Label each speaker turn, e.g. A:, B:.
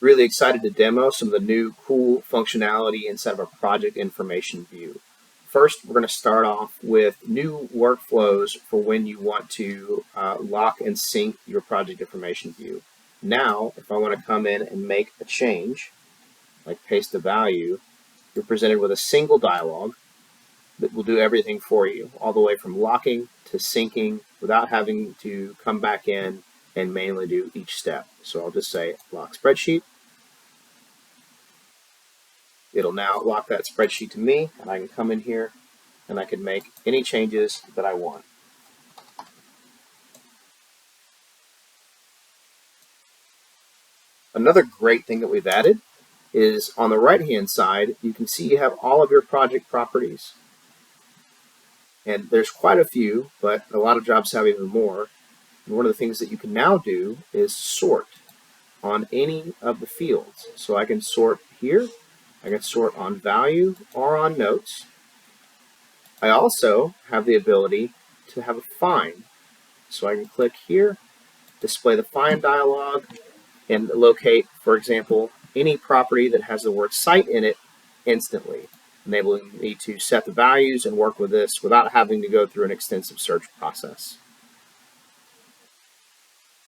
A: Really excited to demo some of the new cool functionality inside of our project information view. First, we're going to start off with new workflows for when you want to lock and sync your project information view. Now, if I want to come in and make a change, like paste a value, you're presented with a single dialog that will do everything for you, all the way from locking to syncing without having to come back in and manually do each step. So I'll just say lock spreadsheet. It'll now lock that spreadsheet to me, and I can come in here and I can make any changes that I want. Another great thing that we've added is on the right-hand side, you can see you have all of your project properties. And there's quite a few, but a lot of jobs have even more. And one of the things that you can now do is sort on any of the fields. So I can sort here, I can sort on value or on notes. I also have the ability to have a find. So I can click here, display the find dialog, and locate, for example, any property that has the word site in it instantly, enabling me to set the values and work with this without having to go through an extensive search process.